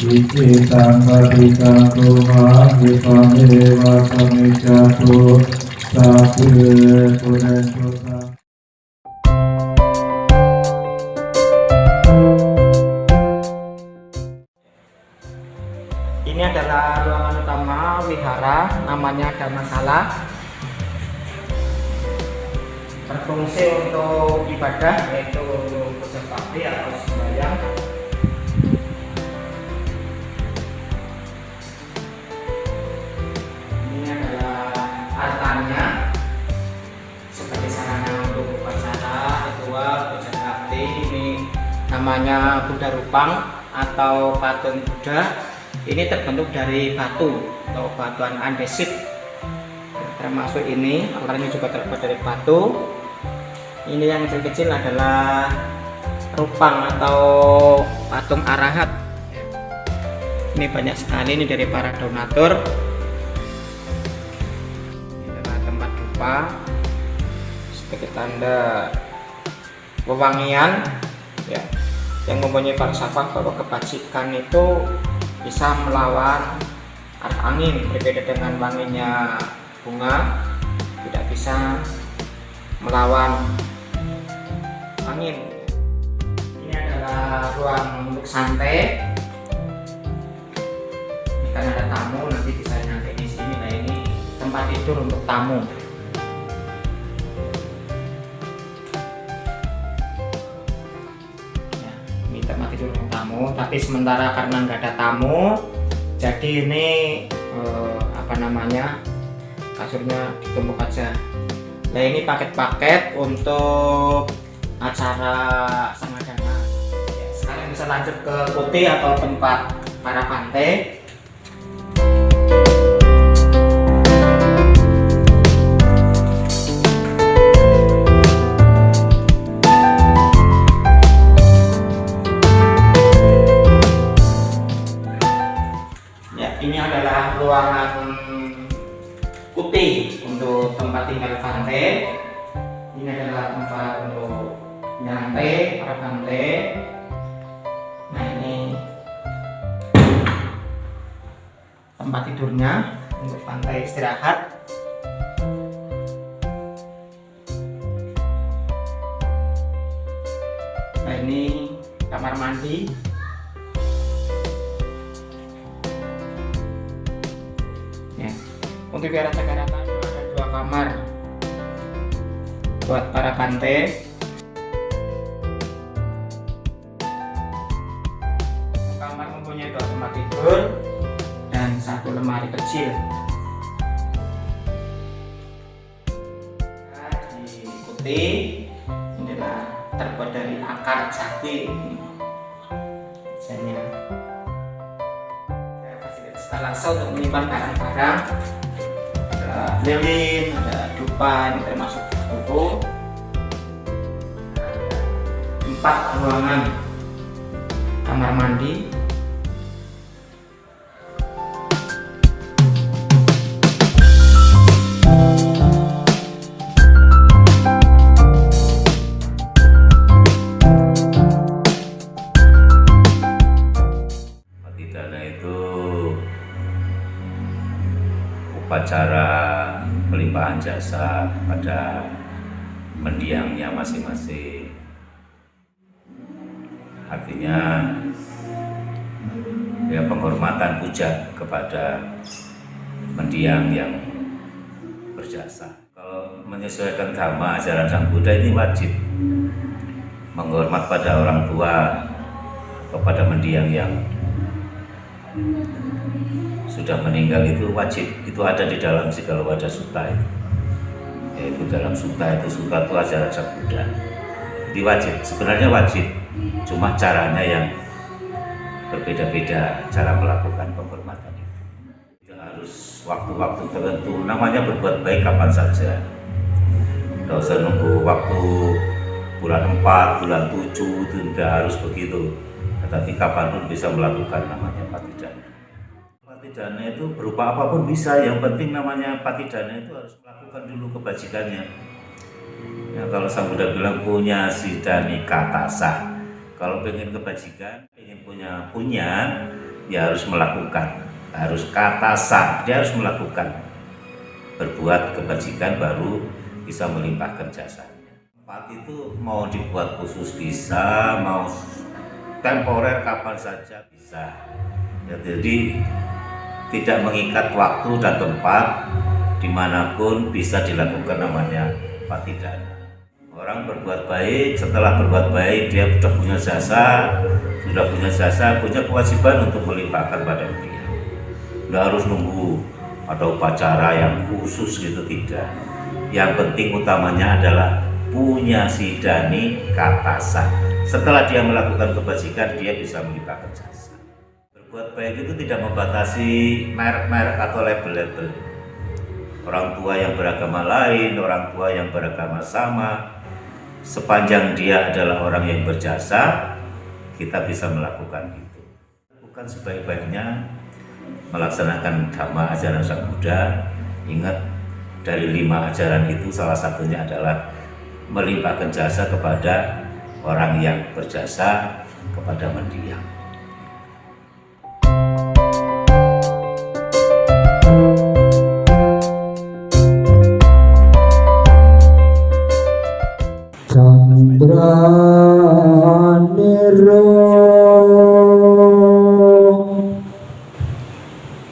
อิจิตังปฏิตังตุมาวิปัสเอวะสมิจจตุสัพเพปุเรนตุสัง Ini adalah ruangan utama wihara, namanya Dhammasala. Berfungsi untuk ibadah, yaitu puja bakti atau sembahyang. Ini adalah altarnya sebagai sarana untuk upacara, ritual, puja bakti. Ini namanya Buddha Rupang atau patung Buddha. Ini terbentuk dari batu atau batuan andesit, termasuk ini altarnya juga terbuat dari batu. Ini yang kecil-kecil adalah rupang atau patung arahat. Ini banyak sekali, ini dari para donatur. Ini adalah tempat dupa sebagai tanda wewangian ya, yang mempunyai falsafah bahwa kebajikan itu bisa melawan arah angin. Berbeda dengan wanginya bunga, tidak bisa melawan angin. Ini adalah ruang untuk santai. Jika ada tamu nanti bisa nyantai di sini. Nah, ini tempat tidur untuk tamu. Tempat tidur untuk tamu, tapi sementara karena nggak ada tamu, jadi ini kasurnya ditumpuk aja. Nah, ini paket-paket untuk acara samadana. Ya, sekarang bisa lanjut ke kuti atau tempat para pantai. Ini adalah ruangan kuti untuk tempat tinggal pantai. Ini adalah tempat untuk nyantai para pantai. Nah, ini tempat tidurnya untuk pantai istirahat. Nah, ini kamar mandi. Untuk daerah Jakarta ada 2 kamar buat para pantai. Kamar mempunyai 2 tempat tidur dan 1 lemari kecil. Di kuti inilah terbuat dari akar jati. Misalnya fasilitas talasa untuk menyimpan barang-barang. Ada lilin, ada dupa, ini termasuk buku. Ada 4 ruangan kamar mandi. Patidana itu upacara pelimpahan jasa pada mendiangnya masing-masing. Artinya ya penghormatan puja kepada mendiang yang berjasa. Kalau menyesuaikan dhamma ajaran Sang Buddha ini wajib menghormat pada orang tua kepada mendiang yang sudah meninggal, itu wajib. Itu ada di dalam Sigala Sutta itu. Yaitu dalam sutta itu, sutta itu ajaran Sang Buddha. Itu wajib, sebenarnya wajib. Cuma caranya yang berbeda-beda cara melakukan penghormatan itu. Tidak harus waktu-waktu tertentu. Namanya berbuat baik kapan saja. Tidak usah nunggu waktu bulan 4, bulan 7, itu tidak harus begitu. Tetapi kapanpun bisa melakukan namanya patidana. Patidana itu berupa apapun bisa, yang penting namanya patidana itu harus melakukan dulu kebajikannya. Ya, kalau Sang Buddha bilang punya sidani katasa, kalau pengen kebajikan, pengen punya, ya harus melakukan, harus kata sa, dia harus melakukan, berbuat kebajikan baru bisa melimpahkan jasanya. Tempat itu mau dibuat khusus bisa, mau temporer kapan saja bisa. Ya, jadi tidak mengikat waktu dan tempat, dimanapun bisa dilakukan namanya patidana. Orang berbuat baik, setelah berbuat baik dia sudah punya jasa, punya kewajiban untuk melimpahkan pada dia. Tidak harus nunggu ada upacara yang khusus gitu, tidak. Yang penting utamanya adalah punya sidani katasa. Setelah dia melakukan kebajikan, dia bisa melimpahkan jasa. Berbuat baik itu tidak membatasi merek-merek atau label-label. Orang tua yang beragama lain, orang tua yang beragama sama, sepanjang dia adalah orang yang berjasa, kita bisa melakukan itu. Bukan sebaik-baiknya melaksanakan dhamma ajaran Sang Buddha. Ingat, dari 5 ajaran itu salah satunya adalah melimpahkan jasa kepada orang yang berjasa, kepada mendiang. Candraniro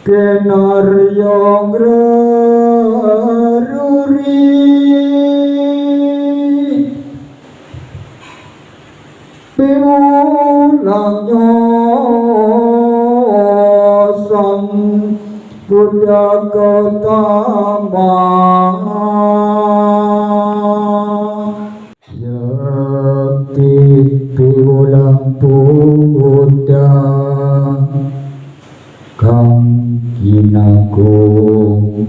kenaryong raruri piwulangnya Sang Buddha Gautama piwulang Buddha kang kinagung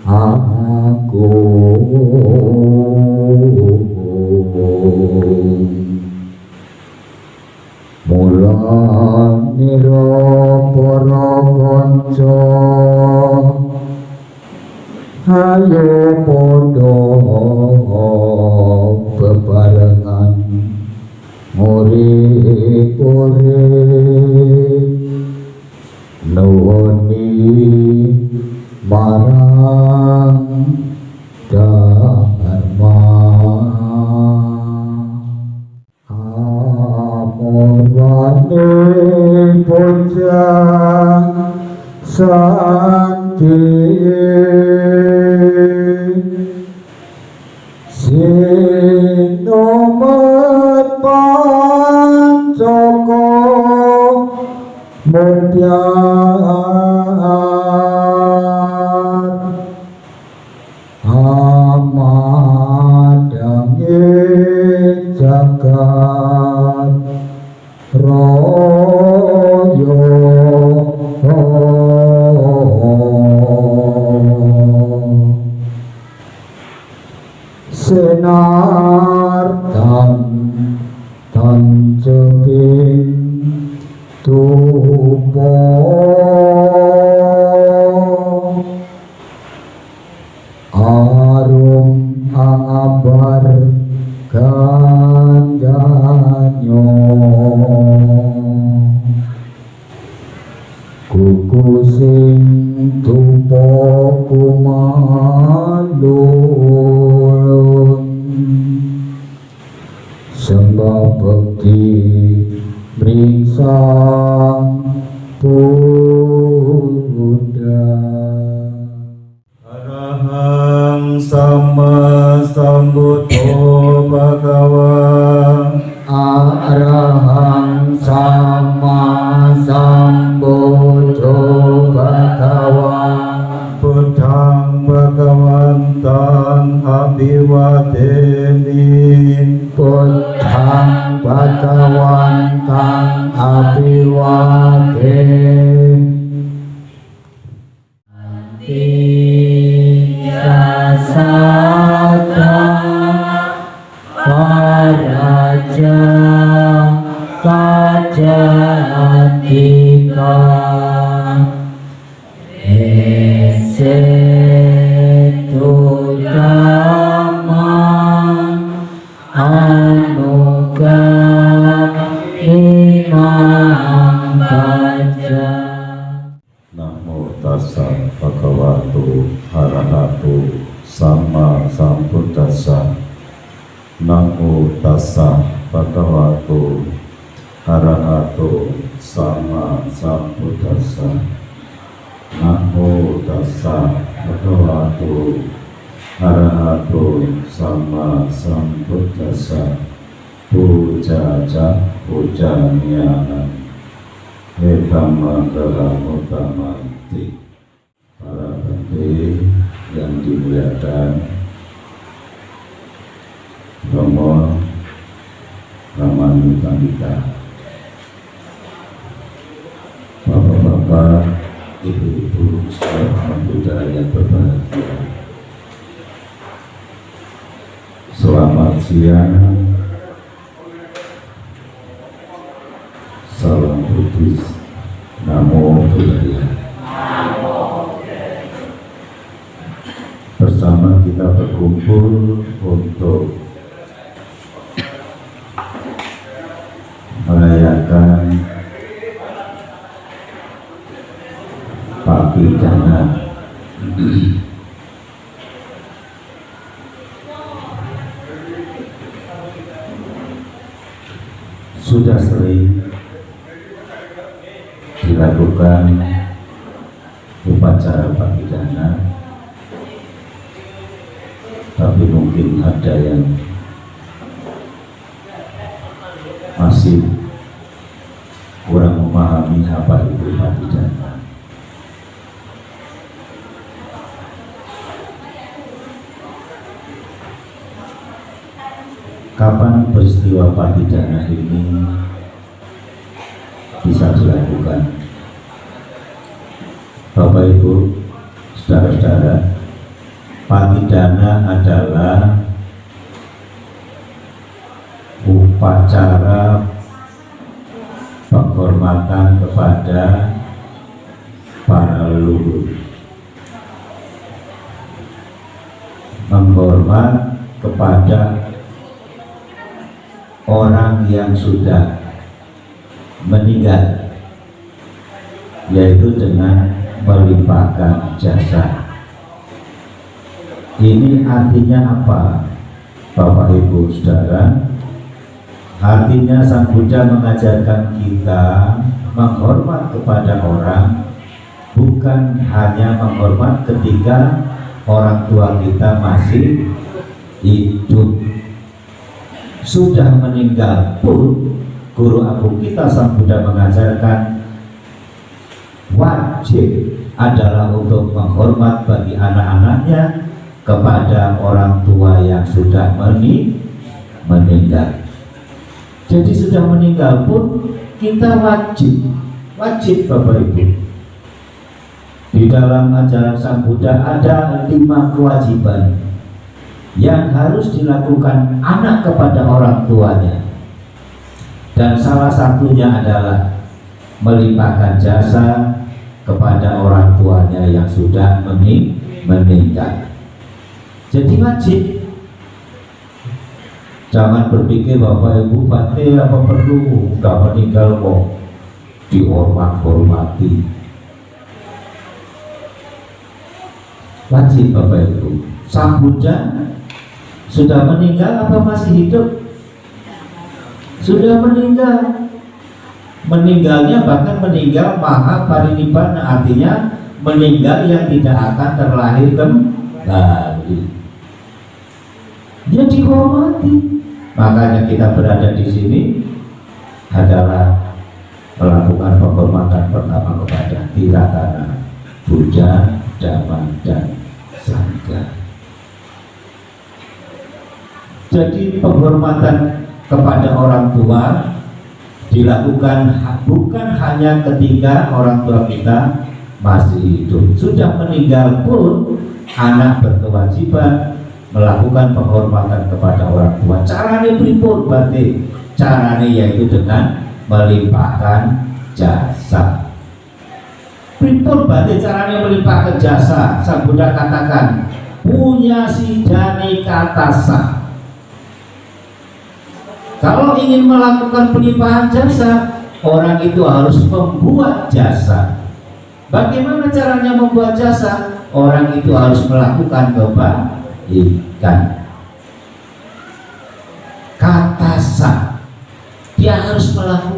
agung, mulanira para kanca ayo padha bebarengan urip-urip nuwuni marang dharma. Amorwane puja santi sinomet pancaka mulyat amadange jagat raya senartan tanjeping tupo arum angabar gandanyo kuku sing tupo kumalun sembah bekti mring Sang Buddha. Arahang Sama Sambuddho Bhagava. Arahang Sama Sambuddho Bhagava. Buddhang Bhagavantan Abhiwademi. Buddhang Bhagavantan Abhiwademi. Sata Paraja Kajatika Esetu Dhamma Anuggah Imam Baca Namo tassa bhagavato arahato sama sambuddhassa. Namo tassa bhagavato arahato sama sambuddhassa. Puja pujanyana Ekama Galamutamati. Para bante yang dimuliakan Romo Ramanipita kita, bapak-bapak, ibu-ibu, saudara yang berbahagia, selamat siang. Salam Buddhis, Namo Buddhaya. Bersama kita berkumpul untuk merayakan Papidana. Sudah sering dilakukan upacara Papidana, tapi mungkin ada yang masih kurang memahami apa itu Papidana. Kapan peristiwa Papidana ini bisa dilakukan? Bapak Ibu, saudara-saudara, Papidana adalah upacara penghormatan kepada para leluhur, menghormat kepada orang yang sudah meninggal, yaitu dengan melimpahkan jasa. Ini artinya apa, Bapak Ibu Saudara? Artinya Sang Buddha mengajarkan kita menghormat kepada orang, bukan hanya menghormat ketika orang tua kita masih hidup. Sudah meninggal pun, guru agung kita Sang Buddha mengajarkan wajib adalah untuk menghormat bagi anak-anaknya kepada orang tua yang sudah meninggal. Jadi sudah meninggal pun kita wajib Bapak Ibu. Di dalam ajaran Sang Buddha ada 5 kewajiban yang harus dilakukan anak kepada orang tuanya, dan salah satunya adalah melimpahkan jasa kepada orang tuanya yang sudah meninggal. Jadi wajib. Jangan berpikir Bapak Ibu, Bante apa perlu sudah meninggal kok dihormati. Wajib Bapak Ibu. Sang Buddha sudah meninggal apa masih hidup? Sudah meninggal. Meninggalnya bahkan meninggal maha parinibbana, artinya meninggal yang tidak akan terlahir kembali. Dia dihormati. Makanya kita berada di sini adalah melakukan penghormatan pertama kepada Tiratana, Buddha, Dhamma, dan Sangha. Jadi penghormatan kepada orang tua dilakukan bukan hanya ketika orang tua kita masih hidup. Sudah meninggal pun anak berkewajiban melakukan penghormatan kepada orang tua. Caranya pripun Bante? Caranya yaitu dengan melimpahkan jasa. Pripun Bante caranya melimpahkan jasa? Sang Buddha katakan punya sidani katasa. Kalau ingin melakukan pelimpahan jasa, orang itu harus membuat jasa. Bagaimana caranya membuat jasa? Orang itu harus melakukan kebaikan.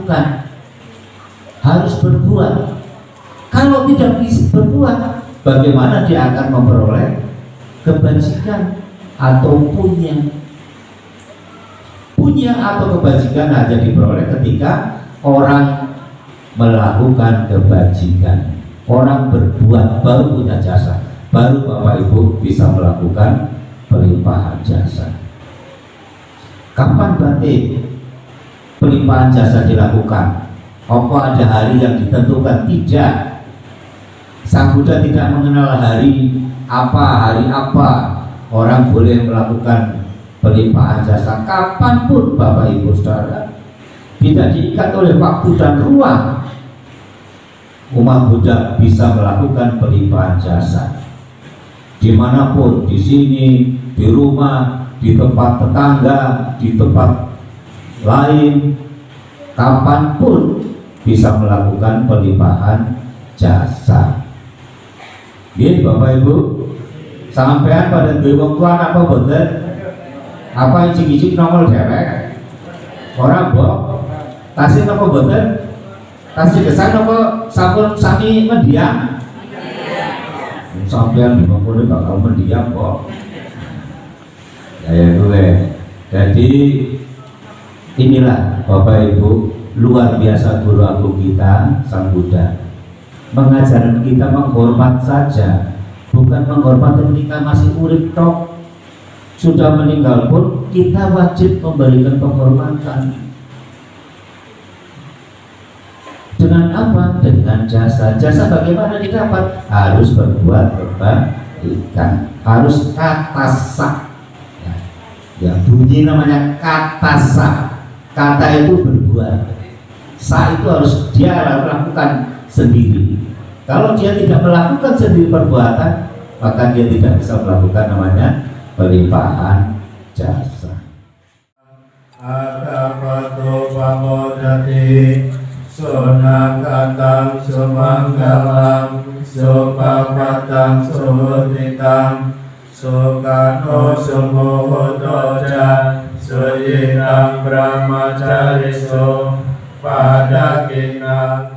melakukan, harus berbuat. Kalau tidak bisa berbuat, bagaimana dia akan memperoleh kebajikan atau punya atau kebajikan hanya diperoleh ketika orang melakukan kebajikan, orang berbuat, baru punya jasa, baru Bapak Ibu bisa melakukan pelimpahan jasa. Kapan berarti pelimpahan jasa dilakukan? Apa ada hari yang ditentukan? Tidak. Sang Buddha tidak mengenal hari apa orang boleh melakukan pelimpahan jasa. Kapanpun Bapak Ibu Saudara, tidak diikat oleh waktu dan ruang. Umat Buddha bisa melakukan pelimpahan jasa dimanapun, di sini, di rumah, di tempat tetangga, di tempat lain, kapanpun bisa melakukan pelimpahan jasa. Ini Bapak Ibu, sampean pada duwe wong tuan apa boten? Apa icik-icik nongol derek? Ora mbok. Tasih napa boten? Tasih gesang napa sampun sami mendiam? Sampean mengkono bakal mendiam kok. Ya gue. Jadi inilah Bapak Ibu, luar biasa guru agung kita Sang Buddha. Mengajarkan kita menghormat saja, bukan menghormat ketika masih urip tok. Sudah meninggal pun kita wajib memberikan penghormatan. Dengan apa? Dengan jasa. Jasa bagaimana didapat? Harus berbuat kebaikan, harus kata sak. Ya, bunyi namanya kata sak. Kata itu berbuat. Sak itu harus dia lakukan sendiri. Kalau dia tidak melakukan sendiri perbuatan, maka dia tidak bisa melakukan namanya pelimpahan jasa. Akapato pamodati sunakatang sumanggalam supapatang sutitam sukano sumuhotoja suyirang brahmacariso padakinang